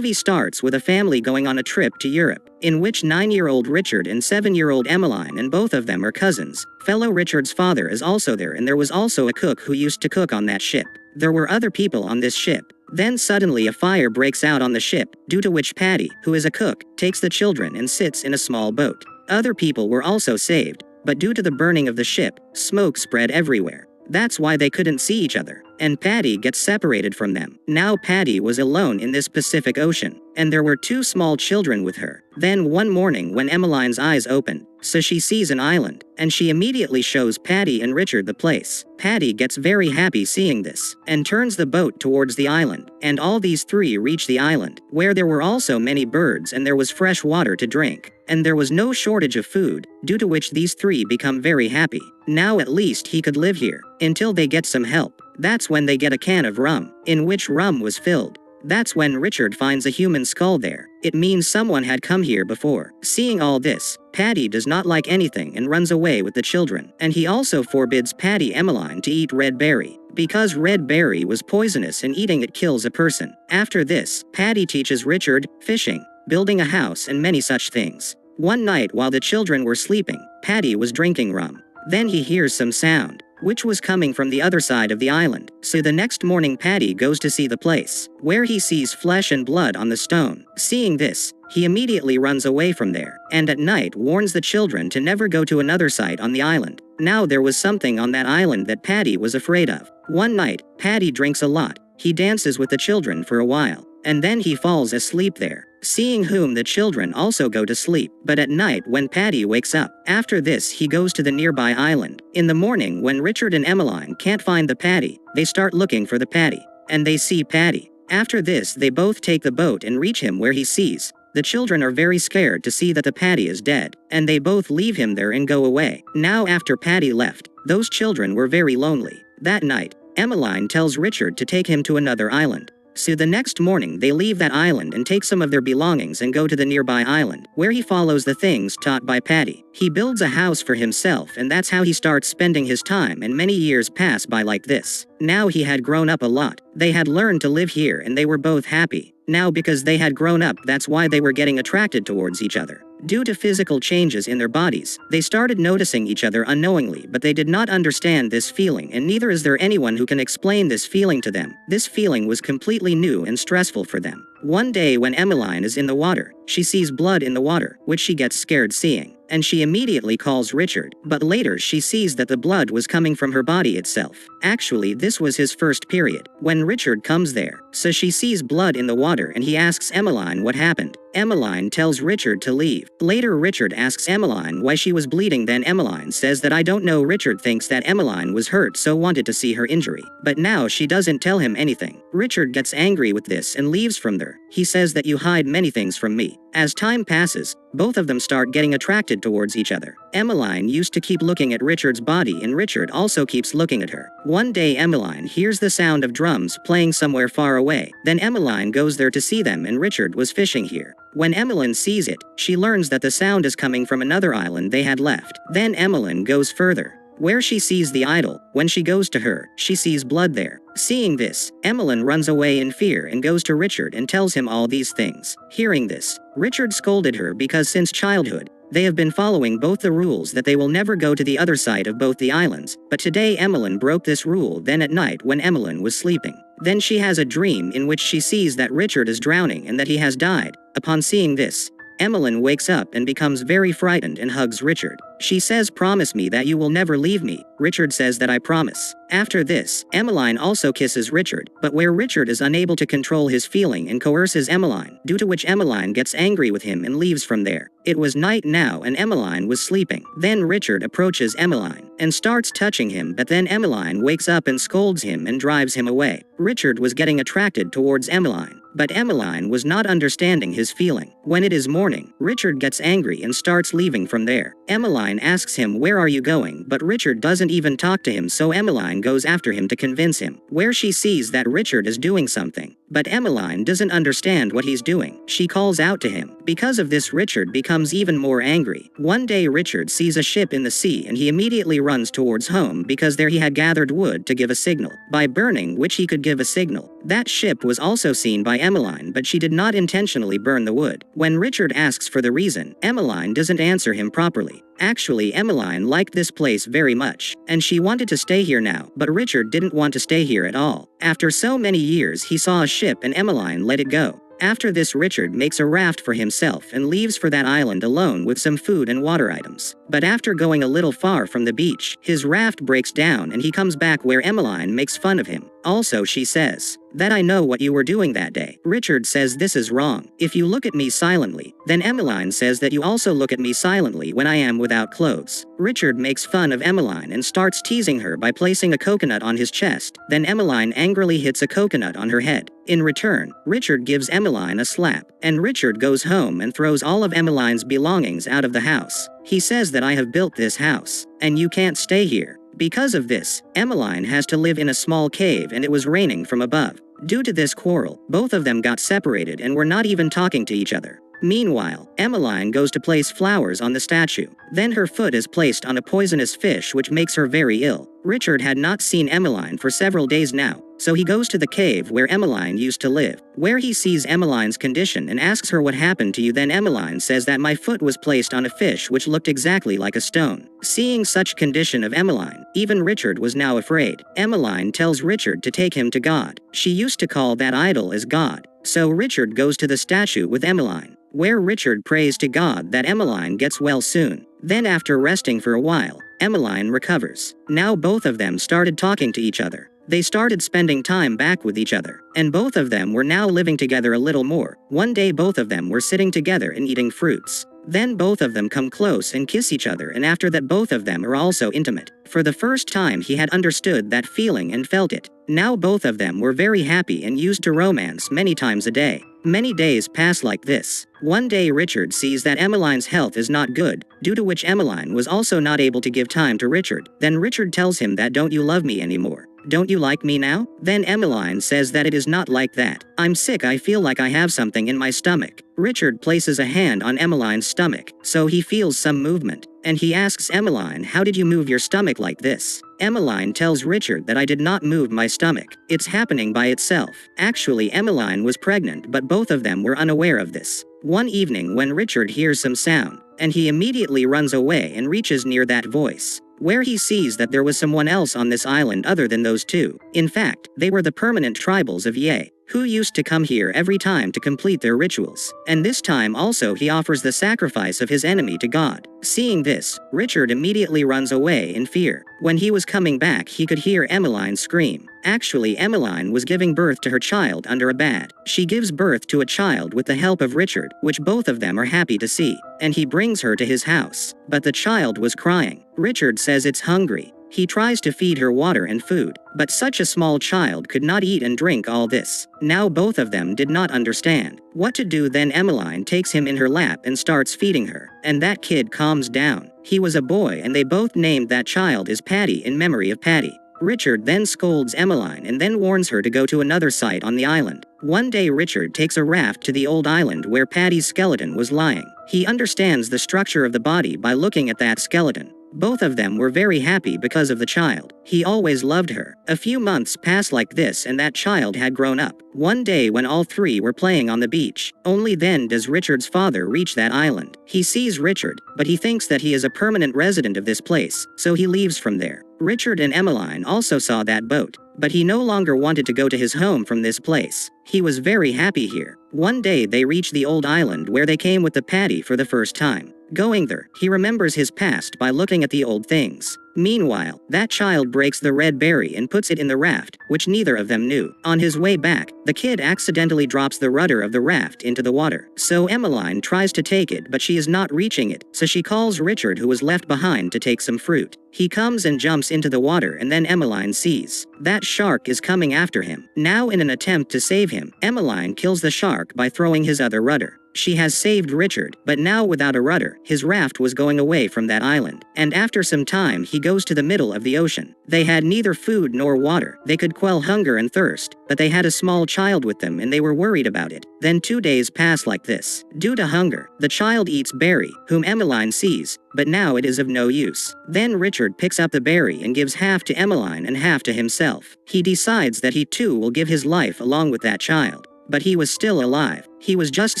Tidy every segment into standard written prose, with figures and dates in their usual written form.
movie starts with a family going on a trip to Europe, in which 9-year-old Richard and 7-year-old Emmeline, and both of them are cousins. Fellow Richard's father is also there, and there was also a cook who used to cook on that ship. There were other people on this ship. Then suddenly a fire breaks out on the ship, due to which Paddy, who is a cook, takes the children and sits in a small boat. Other people were also saved, but due to the burning of the ship, smoke spread everywhere. That's why they couldn't see each other, and Paddy gets separated from them. Now Paddy was alone in this Pacific Ocean, and there were 2 small children with her. Then one morning when Emmeline's eyes opened, so she sees an island, and she immediately shows Paddy and Richard the place. Paddy gets very happy seeing this, and turns the boat towards the island, and all these 3 reach the island, where there were also many birds and there was fresh water to drink, and there was no shortage of food, due to which these 3 become very happy. Now at least he could live here, until they get some help. That's when they get a can of rum, in which rum was filled. That's when Richard finds a human skull there. It means someone had come here before. Seeing all this, Paddy does not like anything and runs away with the children. And he also forbids Paddy Emmeline to eat red berry, because red berry was poisonous and eating it kills a person. After this, Paddy teaches Richard fishing, building a house, and many such things. One night while the children were sleeping, Paddy was drinking rum. Then he hears some sound, which was coming from the other side of the island. So the next morning Paddy goes to see the place, where he sees flesh and blood on the stone. Seeing this, he immediately runs away from there, and at night warns the children to never go to another site on the island. Now there was something on that island that Paddy was afraid of. One night, Paddy drinks a lot. He dances with the children for a while, and then he falls asleep there, seeing whom the children also go to sleep. But at night when Paddy wakes up, after this he goes to the nearby island. In the morning when Richard and Emmeline can't find the Paddy, they start looking for the Paddy, and they see Paddy. After this they both take the boat and reach him where he sees. The children are very scared to see that the Paddy is dead, and they both leave him there and go away. Now after Paddy left, those children were very lonely. That night, Emmeline tells Richard to take him to another island. So the next morning they leave that island and take some of their belongings and go to the nearby island, where he follows the things taught by Paddy. He builds a house for himself, and that's how he starts spending his time, and many years pass by like this. Now he had grown up a lot. They had learned to live here and they were both happy. Now because they had grown up, that's why they were getting attracted towards each other. Due to physical changes in their bodies, they started noticing each other unknowingly, but they did not understand this feeling, and neither is there anyone who can explain this feeling to them. This feeling was completely new and stressful for them. One day when Emmeline is in the water, she sees blood in the water, which she gets scared seeing, and she immediately calls Richard, but later she sees that the blood was coming from her body itself. Actually, this was his first period, when Richard comes there, so she sees blood in the water and he asks Emmeline what happened. Emmeline tells Richard to leave. Later Richard asks Emmeline why she was bleeding, then Emmeline says that I don't know. Richard thinks that Emmeline was hurt so wanted to see her injury, but now she doesn't tell him anything. Richard gets angry with this and leaves from there. He says that you hide many things from me. As time passes, both of them start getting attracted towards each other. Emmeline used to keep looking at Richard's body and Richard also keeps looking at her. One day Emmeline hears the sound of drums playing somewhere far away. Then Emmeline goes there to see them, and Richard was fishing here. When Emmeline sees it, she learns that the sound is coming from another island they had left. Then Emmeline goes further, where she sees the idol. When she goes to her, she sees blood there. Seeing this, Emmeline runs away in fear and goes to Richard and tells him all these things. Hearing this, Richard scolded her because since childhood, they have been following both the rules that they will never go to the other side of both the islands. But today Emmeline broke this rule. Then at night when Emmeline was sleeping, then she has a dream in which she sees that Richard is drowning and that he has died. Upon seeing this, Emmeline wakes up and becomes very frightened and hugs Richard. She says, "Promise me that you will never leave me." Richard says that I promise. After this, Emmeline also kisses Richard, but where Richard is unable to control his feeling and coerces Emmeline, due to which Emmeline gets angry with him and leaves from there. It was night now and Emmeline was sleeping. Then Richard approaches Emmeline and starts touching him, but then Emmeline wakes up and scolds him and drives him away. Richard was getting attracted towards Emmeline, but Emmeline was not understanding his feeling. When it is morning, Richard gets angry and starts leaving from there. Emmeline asks him, "Where are you going?" But Richard doesn't even talk to him, so Emmeline goes after him to convince him, where she sees that Richard is doing something. but Emmeline doesn't understand what he's doing. She calls out to him. Because of this, Richard becomes even more angry. One day Richard sees a ship in the sea and he immediately runs towards home because there he had gathered wood to give a signal, by burning which he could give a signal. That ship was also seen by Emmeline, but she did not intentionally burn the wood. When Richard asks for the reason, Emmeline doesn't answer him properly. Actually, Emmeline liked this place very much, and she wanted to stay here now, but Richard didn't want to stay here at all. After so many years, he saw a ship and Emmeline let it go. After this, Richard makes a raft for himself and leaves for that island alone with some food and water items. But after going a little far from the beach, his raft breaks down and he comes back where Emmeline makes fun of him. Also, she says, "That I know what you were doing that day." Richard says this is wrong. "If you look at me silently." Then Emmeline says that you also look at me silently when I am without clothes. Richard makes fun of Emmeline and starts teasing her by placing a coconut on his chest. Then Emmeline angrily hits a coconut on her head. In return, Richard gives Emmeline a slap, and Richard goes home and throws all of Emmeline's belongings out of the house. He says that I have built this house, and you can't stay here. Because of this, Emmeline has to live in a small cave and it was raining from above. Due to this quarrel, both of them got separated and were not even talking to each other. Meanwhile, Emmeline goes to place flowers on the statue. Then her foot is placed on a poisonous fish which makes her very ill. Richard had not seen Emmeline for several days now, so he goes to the cave where Emmeline used to live, where he sees Emmeline's condition and asks her what happened to you. Then Emmeline says that my foot was placed on a fish which looked exactly like a stone. Seeing such condition of Emmeline, even Richard was now afraid. Emmeline tells Richard to take him to God. She used to call that idol as God. So Richard goes to the statue with Emmeline, where Richard prays to God that Emmeline gets well soon. Then after resting for a while, Emmeline recovers. Now both of them started talking to each other. They started spending time back with each other, and both of them were now living together a little more. One day both of them were sitting together and eating fruits. Then both of them come close and kiss each other, and after that both of them are also intimate. For the first time he had understood that feeling and felt it. Now both of them were very happy and used to romance many times a day. Many days pass like this. One day Richard sees that Emmeline's health is not good, due to which Emmeline was also not able to give time to Richard. Then Richard tells him that don't you love me anymore? Don't you like me now? Then Emmeline says that it is not like that. I'm sick, I feel like I have something in my stomach. Richard places a hand on Emmeline's stomach, so he feels some movement, and he asks Emmeline, how did you move your stomach like this? Emmeline tells Richard that I did not move my stomach. It's happening by itself. Actually, Emmeline was pregnant, but both of them were unaware of this. One evening when Richard hears some sound, and he immediately runs away and reaches near that voice, where he sees that there was someone else on this island other than those two. In fact, they were the permanent tribals of Ye, who used to come here every time to complete their rituals. And this time also he offers the sacrifice of his enemy to God. Seeing this, Richard immediately runs away in fear. When he was coming back, he could hear Emmeline scream. Actually, Emmeline was giving birth to her child under a bed. She gives birth to a child with the help of Richard, which both of them are happy to see, and he brings her to his house. But the child was crying. Richard says it's hungry. He tries to feed her water and food, but such a small child could not eat and drink all this. Now both of them did not understand what to do. Then Emmeline takes him in her lap and starts feeding her, and that kid calms down. He was a boy and they both named that child as Paddy in memory of Paddy. Richard then scolds Emmeline and then warns her to go to another site on the island. One day Richard takes a raft to the old island where Paddy's skeleton was lying. He understands the structure of the body by looking at that skeleton. Both of them were very happy because of the child. He always loved her. A few months pass like this and that child had grown up. One day when all three were playing on the beach, only then does Richard's father reach that island. He sees Richard, but he thinks that he is a permanent resident of this place, so he leaves from there. Richard and Emmeline also saw that boat, but he no longer wanted to go to his home from this place. He was very happy here. One day they reach the old island where they came with the Paddy for the first time. Going there, he remembers his past by looking at the old things. Meanwhile, that child breaks the red berry and puts it in the raft, which neither of them knew. On his way back, the kid accidentally drops the rudder of the raft into the water. So Emmeline tries to take it, but she is not reaching it, so she calls Richard, who was left behind, to take some fruit. He comes and jumps into the water, and then Emmeline sees that shark is coming after him. Now, in an attempt to save him, Emmeline kills the shark by throwing his other rudder. She has saved Richard, but now without a rudder, his raft was going away from that island. And after some time he goes to the middle of the ocean. They had neither food nor water. They could quell hunger and thirst, but they had a small child with them and they were worried about it. Then 2 days pass like this. Due to hunger, the child eats Barry, whom Emmeline sees, but now it is of no use. Then Richard picks up the berry and gives half to Emmeline and half to himself. He decides that he too will give his life along with that child. But he was still alive. He was just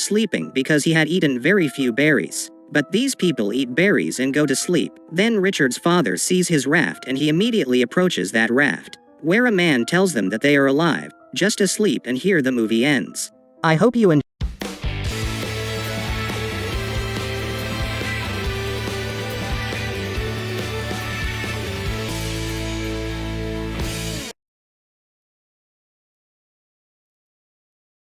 sleeping because he had eaten very few berries. But these people eat berries and go to sleep. Then Richard's father sees his raft and he immediately approaches that raft, where a man tells them that they are alive, just asleep, and here the movie ends. I hope you enjoyed.